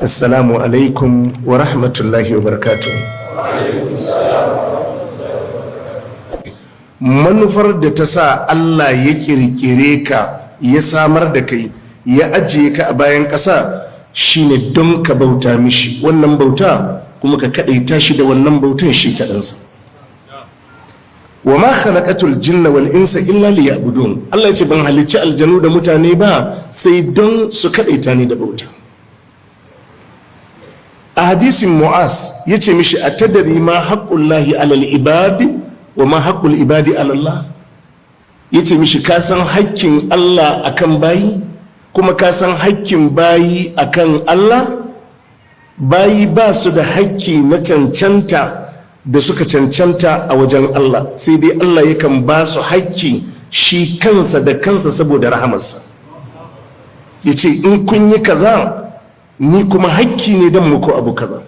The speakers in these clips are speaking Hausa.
Assalamu alaikum wa rahmatullahi wa barakatuh. Manufar da ta sa Allah ya kirkire ka, ya samar da kai, ya ajiye ka a bayan ƙasa shine don ka bauta mishi. Wannan bauta kuma ka kaɗaita shi da wannan bautan shi kaɗansa. Wa ma khalaqatul jinna wal insa illa liya'budun. Allah ya ce ban halicci aljanu da mutane ba sai don su kaɗaita ni da bauta. A hadisin Mu'az ya ce mishi a tadari ma haƙƙullahi alal ibadi wa ma haƙƙul ibadi alallah. Ya ce mishi ka san haƙƙin Allah akan bayi kuma ka san haƙƙin bayi akan Allah. Bayi ba su da haƙƙi na cancanta da suka cancanta a wajen Allah, sai dai Allah yakan ba su haƙƙi shi kansa da kansa saboda rahamarsa. Ya ce in kun yi kaza ni kuma hakki ne don muku abu kaza.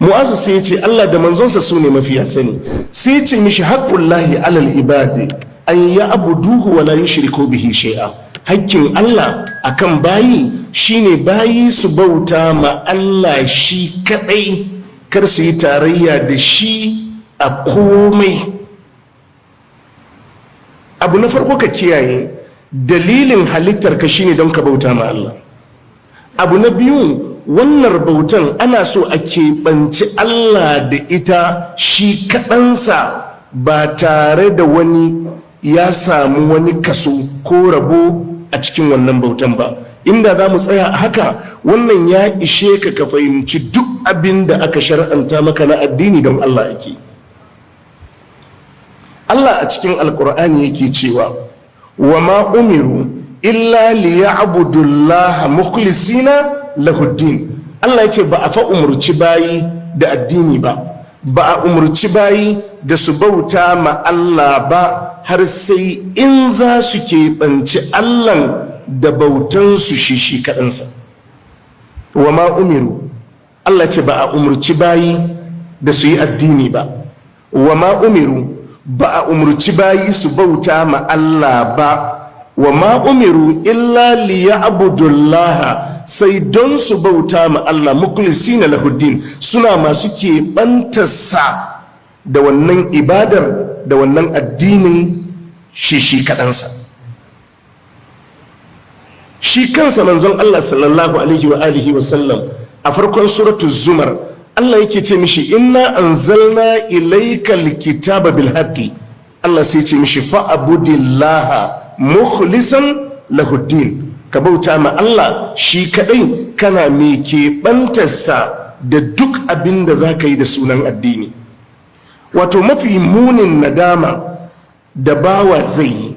Mu'azu sai ya ce Allah da manzonsa su ne mafiya sani, sai ya ce mishi haqqullahi alal ibadi an ya'buduhu wa la yushriku bihi shay'a. Hakkin Allah akan bayi shine bayi su bauta ma Allah shi kadai, kar su yi tarayya da shi a komai. Abu na farko ka kiyaye, dalilin halittar ka shine don ka bauta ma Allah. Abu na biyu, wannan bautan ana so a keɓanci Allah da ita shi kaɗansa ba tare da wani ya samu wani kaso ko rabo a cikin wannan bautan ba. Inda za mu tsaya a haka, wannan ya ishe ka fahimci duk abin da aka shar'anta maka na addini don Allah yake. Allah a cikin alkur'ani yake cewa wa ma umiru illa liya'budullaha mukhlisina lahuddin. Allah ya ce ba a fa umurci bayi da addini ba, ba a umurci bayi da su bauta ma Allah ba har sai in za su keɓanci Allah da bautansu shi kaɗansa. Wa ma umiru, Allah ce ba a umurci bayi da su yi addini ba, wa ma umiru ba a umurci bayi su bauta ma Allah ba, wa ma umiru illa liya'budullaha, sai don su bauta ma Allah mukhlisina lahuddin, suna masu keɓantarsa da wannan ibadar da wannan addinin shi kaɗansa. Shi kansa manzon Allah sallallahu alaihi wa alihi wa sallam a farkon suratul zumar Allah yake ce mishi inna anzalna ilaykal kitaba bil haqqi. Allah sai ce mishi fa'budillaha mukhlisan lahuddin, ka bauta ma Allah shi kadai kana mai keɓantarsa da duk abin da za ka yi da sunan addini. Wato mafi munin nadama da bawa zai yi,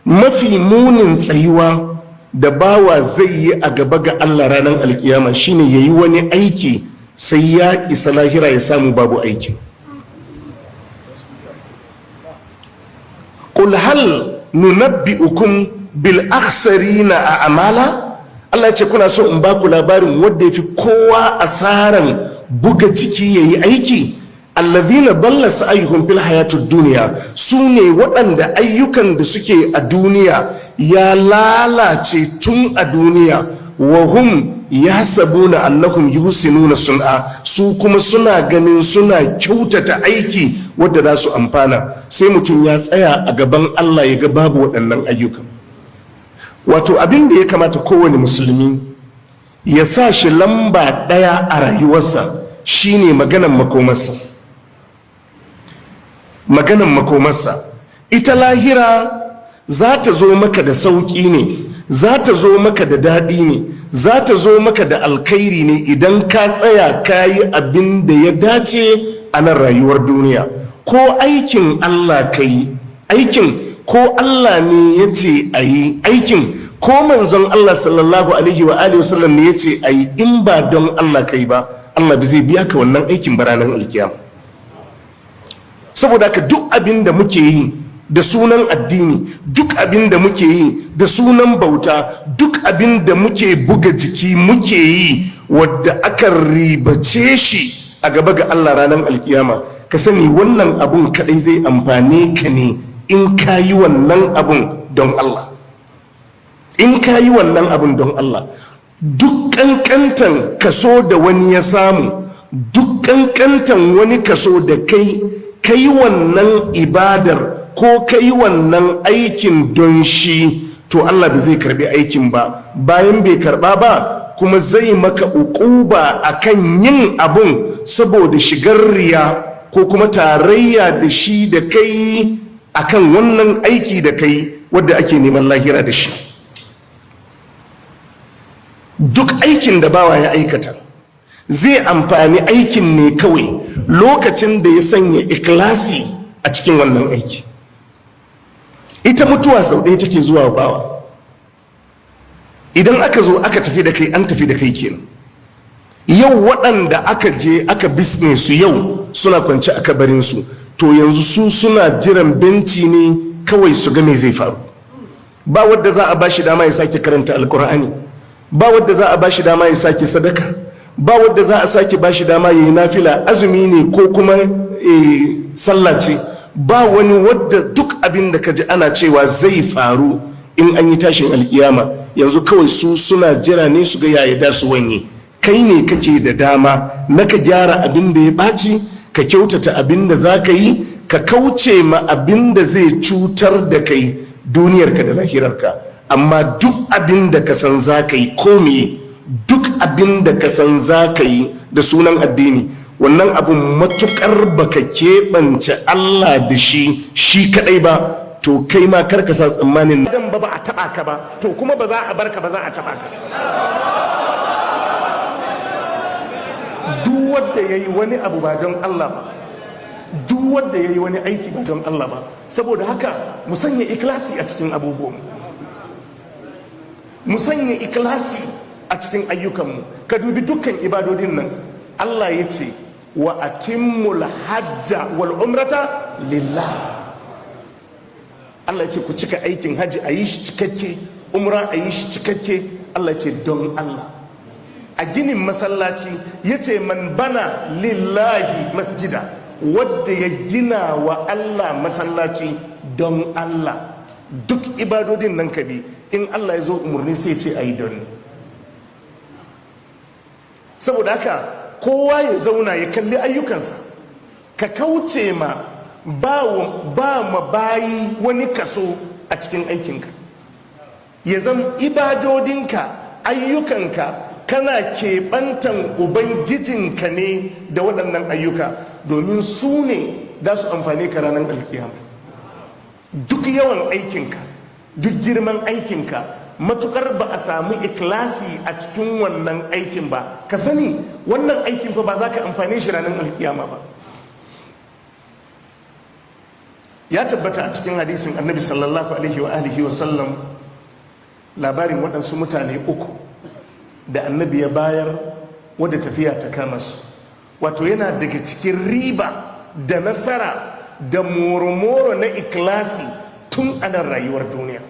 mafi munin tsayuwa da bawa zai yi a gaba ga Allah ranar alkiyama shine ya yi wani aiki sai ya isa lahira ya samu babu aikin. Qul hal nunabbi'ukum bil akhsarina a amala. Allah ya ce kuna so in ba ku labarin wanda ya fi kowa asaran buga jiki ya yi aiki. Alladhina dalla sa'yuhum fil hayatid dunya, su ne waɗanda ayyukan da suke a duniya ya lalace tun a duniya. Wa hum yahsabuna annahum yuhsinuna sun'a, su kuma suna ganin suna kyautata aiki wadda za su amfana. Sai mutum ya tsaya a gaban Allah ya ga babu waɗannan ayyukan. Wato abin da ya kamata kowane musulmi ya sa shi lamba ɗaya a rayuwarsa shine maganan makomarsa. Maganan makomarsa ita lahira za ta zo maka da sauƙi ne, za ta zo maka da daɗi ne, za ta zo maka da alkhairi ne idan ka tsaya ka yi abin da ya dace a nan rayuwar duniya. Ko aikin Allah ka yi aikin, ko Allah ne ya ce a yi aikin, ko manzon Allah sallallahu alaihi wa alihi wasallam ne ya ce a yi, in ba don Allah ka yi ba Allah ba zai biya ka wannan aikin ba ranar alkiyama. Saboda haka duk abin da muke yi da sunan addini, duk abin da muke yi da sunan bauta, duk abin da muke buga jiki muke yi wadda aka ribace shi a gaba ga Allah ranar alkiyama, ka sani wannan abun kadai zai amfane ka ne in ka yi wannan abun don Allah. In ka yi wannan abun don Allah, duk ƙanƙantan kaso da wani ya samu, duk ƙanƙantan wani kaso da kai wannan ibadar ko kai wannan aikin don shi, to Allah bai zai karbi aikin ba. Bayan bai karba ba kuma zai maka uquba akan yin abun saboda shigar riya ko kuma tarayya da shi da kai akan wannan aiki da kai wadda ake neman lahira da shi. Duk aikin da bawa ya aikata zai amfani aikin ne kawai lokacin da ya sanya ikhlasi a cikin wannan aiki. Ita mutuwa sau ɗaya take zuwa bawa. Idan aka zo aka tafi da kai, an tafi da kai kenan. Yau waɗanda aka je aka bisne su yau suna kwance a kabarinsu, to yanzu su suna jiran benci ne kawai su ga me zai faru. Ba wadda za a ba shi dama ya sake karanta alkur'ani, ba wadda za a ba shi dama ya sake sadaka, ba wadda za a sake ba shi dama ya yi nafila, azumi ne ko kuma sallah ce. Ba wani wadda duk abin da ka ji ana cewa zai faru in an yi tashin alkiyama, yanzu kawai su suna jira ne su ga yaya da su wanye. Kai ne kake da dama na ka gyara abin da ya ɓaci, ka kyautata abin da za ka yi, ka kauce ma abin da zai cutar da kai duniyarka da lahirarka. Amma duk abin da ka san za ka yi ko me, duk abin da ka san za ka yi da sunan addini, wannan abin matukar baka keɓance Allah da shi kadai ba, to kai ma karka sa tsammanin dan ba a taba ka ba, to kuma ba za a barka ba, za a taba ka. Duk wanda yayi wani abu ba don Allah ba, duk wanda yayi wani aiki ba don Allah ba, saboda haka mu sanya ikhlasi a cikin abubuwan, mu sanya ikhlasi a cikin ayyukanmu. Ka dubi dukkan ibadodin nan, Allah ya ce wa atimmul hajja wal umrata lillah. Allah ya ce ku cika aikin haji, a yi shi cikakke, umra a yi shi cikakke. Allah ya ce don Allah. A ginin masallaci ya ce man bana lillahi masjida, wadda ya gina wa Allah masallaci don Allah. Duk ibadodin nan ka bi, in Allah ya zo umarni sai ce a yi don ni. Saboda haka kowa ya zauna ya kalli ayyukansa, ka kauce ma ba ma bayi wani kaso a cikin aikinka. Ya zama ibadodinka, ayyukanka, kana keɓantan ubangijinka ne da waɗannan ayyuka, domin su ne za su amfane ka ranar alkiyama. Duk yawan aikinka, duk girman aikinka, matukar ba a samu ikhlasi a cikin wannan aikin ba, ka sani wannan aikin fa ba za ka amfane shi ranar alkiyama ba. Ya tabbata a cikin hadisin annabi sallallahu alaihi wa sallam, labarin waɗansu mutane uku da annabi ya bayar wadda tafiya ta kama su. Wato yana daga cikin riba da nasara da moro-moro na ikhlasi tun anan rayuwar duniya.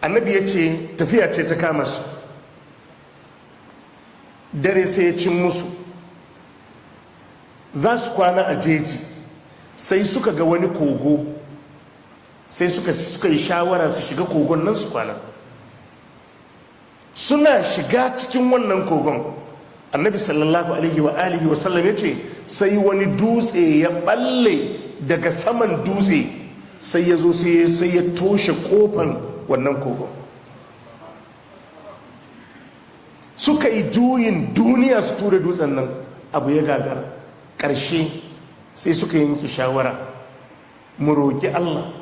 Annabi ya ce tafiya ce ta kama su, dare sai ya cin musu, za su kwana a jeji, sai suka ga wani kogo, sai suka yi shawara su shiga kogon nan su kwana. Suna shiga cikin wannan kogon, annabi sallallahu alaihi wa sallam ya ce sai wani dutse ya balle daga saman dutse, sai ya zo sai ya toshe kofan wannan kogon. Suka yi juyin duniya su tura dutsen nan, abu ya gagara. Ƙarshe sai suka yanke shawara, mu roƙi Allah,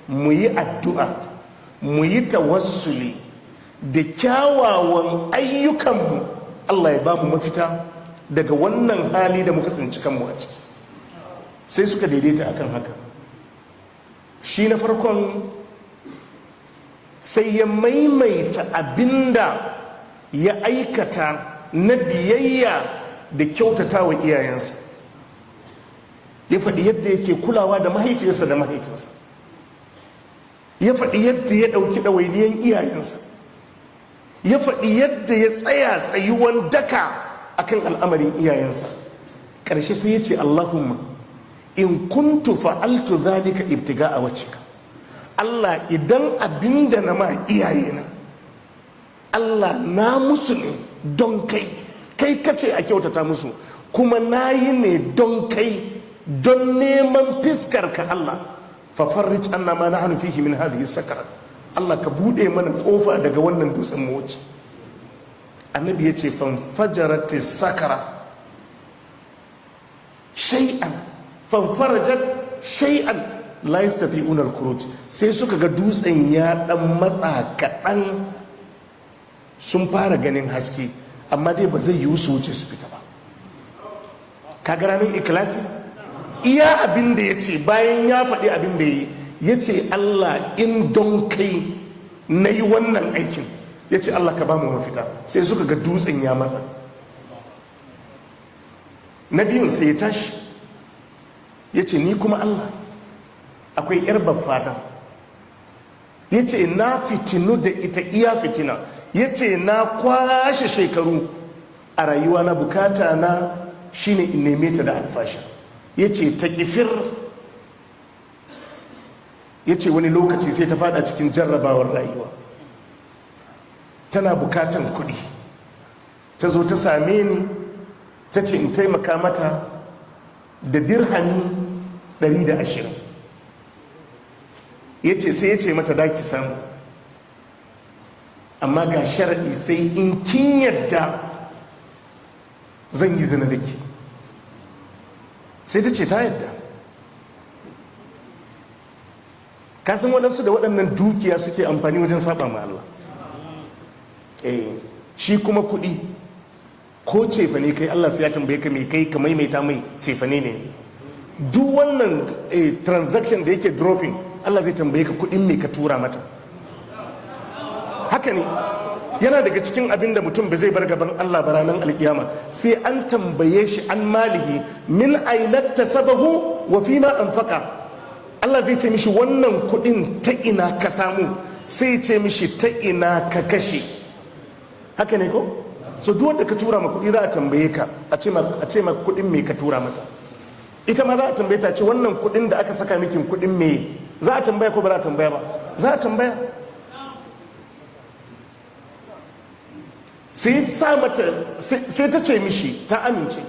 mu yi addu'a, mu yi tawassuli da kyawawan ayyukanmu, Allah ya ba mu mafita daga wannan hali da muka tsinci kanmu a ciki. Sai suka daidaita akan haka. Shi na farkon sai ya maimaita abinda ya aikata na biyayya da kyautata wa iyayensa. Ya faɗi yadda yake kulawa da mahaifiyarsa da mahaifinsa, ya faɗi yadda ya ɗauki ɗawainiyan iyayensa, ya faɗi yadda ya tsaya tsayuwan daka akan al'amarin iyayensa. Ƙarshe sai ya ce Allahumma in kuntu fa'altu zalika ibtiga'a wajhika, Allah idan abinda na ma iyayena Allah na musu ne don kai, kai kace a kyautata musu, kuma na yi ne don kai, don neman fiskar ka Allah. Fafarrij anna ma nahnu fihi min hadhihi sakara. Allah ka bude mana kofa daga wannan dutsen mu wuce. Annabi ya ce fanfajarati sakara shay'an fanfarajat shay'an la yastati'una al-khuruj. Sai suka ga dutsen ya dan matsa kaɗan, sun fara ganin haske, amma dai ba zai yi su wuce su fita ba. Kaga ranar ikhlasi iya abin da ya ce, bayan ya faɗi abin da ya ce Allah in don kai na yi wannan aikin, ya ce Allah ka ba mu mafita. Sai suka ga dutsen ya matsa. Na biyun sai ya tashi ya ce ni kuma Allah akwai yar baffata, ya ce na fitinu da ita iya fitina, ya ce na kwashe shekaru a rayuwa na, bukata na shine in neme ta da alfasha. Ya ce ta kifir, ya ce wani lokaci sai ta fada cikin jarrabawar rayuwa, tana bukatan kuɗi, ta zo ta same ni, ta ce in taimaka mata da dirhami 120. ya ce sai ya ce mata daki samu, amma ga sharaɗi, sai in kin yadda zan yi zina da ke. Sai ta ce ta yadda. Kasan waɗansu da waɗannan dukiya suke amfani wajen saba ma Allah. Shi kuma kuɗi ko cefane kai, Allah sai ya tambaye ka mai kai ka maimaita mai cefane ne. Duk wannan transaction da yake dropping, Allah zai tambaye ka kuɗin mai ka tura mata. Haka ne, yana daga cikin abin da mutum ba zai bar gaban Allah ba ranar alkiyama, sai an tambaye shi an malihi min ainatta sabahu wa fi ma anfaqa. Allah zai ce mishi wannan kudin ta ina ka samu, sai ce mishi ta ina ka kashe. Haka ne ko? So duk wanda ka tura ma kudi za a tambaye ka, a ce ma kudin me ka tura mata. Ita ma za a tambaye ta, ce wannan kudin da aka saka mikin kudin me, za a tambaya ko ba za a tambaya ba? Za a tambaya. Sai ta ce mishi ta amince.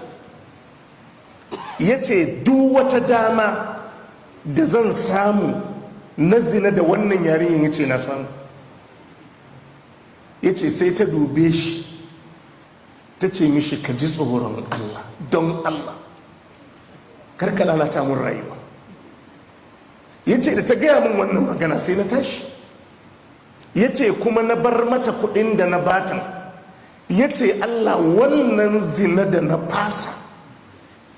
Ya ce duk wata dama da zan samu na zina da wannan yarinyar, ya ce na samu. Ya ce sai ta dube shi ta ce mishi ka ji tsoron Allah, don Allah karka lalata mun rayuwa. Ya ce da ta gaya min wannan magana sai na tashi. Ya ce kuma na bar mata kuɗin da na batan. Ya ce Allah wannan zina da na fasa,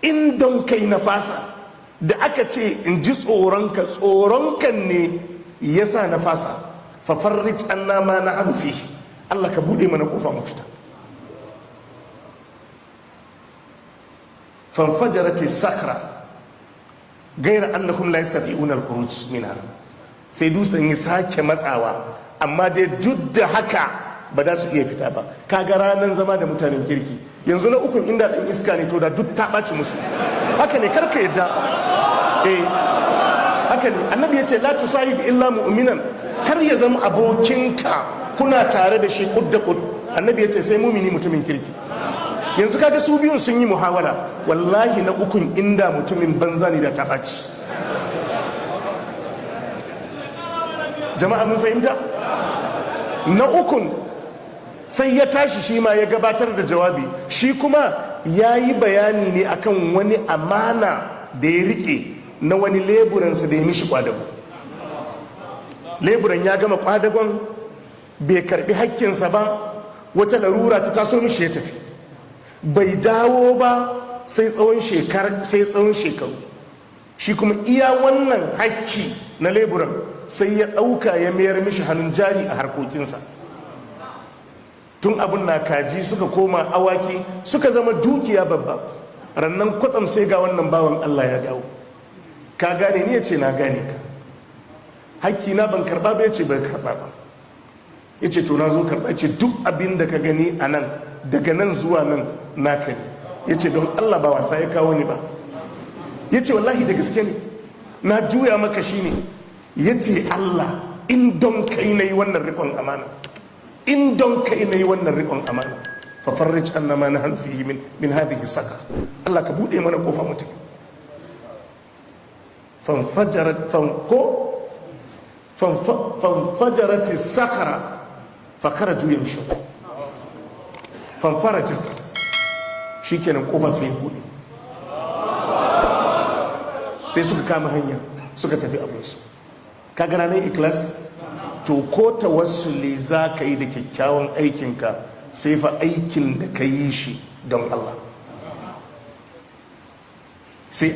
in don kai na fasa, da aka ce in ji tsoronka ne yasa na fasa. Fafarrij anna ma na anufi, Allah ka bude mana kofa mu fita. Fanfajarati sakra gaira annakum la yastati'una al-khuruj minha. Sai dutsen ya sake matsawa, amma dai duk da haka ba za su iya fita ba. Kaga ranar zama da mutanen kirki, yanzu na ukun inda ɗan iska ne to da duk ta ɓaci musu. Haka ne, karka yadda. Haka ne, annabi ya ce la tusahib illa mu'minan, kar ya zama abokinka kuna tare da shi kud da kud. Annabi ya ce sai mumini, mutumin kirki. Yanzu kaga su biyun sun yi muhawara, wallahi na ukun inda mutumin banza ne da ta ɓaci. Jama'a mun fahimta? Na ukun sai ya tashi shi ma ya gabatar da jawabi, shi kuma ya yi bayani ne akan wani amana da ya rike na wani leburansa da ya mishi kwadago. Leburan ya gama kwadagon, bai karbi hakkinsa ba, wata larura ta taso mishi ya tafi, bai dawo ba sai tsawon shekaru. Shi kuma iya wannan hakki na leburan sai ya ɗauka ya mayar mishi hannun jari a harkokinsa. Tun abin na kaji suka koma awaki, suka zama dukiya babba. Rannan kwatsam sai ga wannan bawan Allah ya dawo. Ka gane ni? Ya ce na gane ka. Hakki na ban karba ba? Ya ce bai karba ba. Ya ce to na zo karba. Ya ce duk abin da ka gani a nan, daga nan zuwa nan naka ne. Ya ce don Allah ba wasa ya kawo ni ba. Ya ce wallahi da gaske ne, na juya maka shi ne. Ya ce Allah in don kai na yi wannan rikon amana, in don kai na yi wannan riƙon amana fa farrij anna ma nahnu fihi min hadhihi saka. Allah ka bude mana kofa mu take. fanfajarat sakara fakaraju yamshu fanfarajat shikenan kofa sai bude sai suka kama hanya suka tafi abinsu. ka gana ne ikhlasi to ko tawassuli za ka yi da kyakkyawan aikinka sai fa aikin da ka yi shi don Allah sai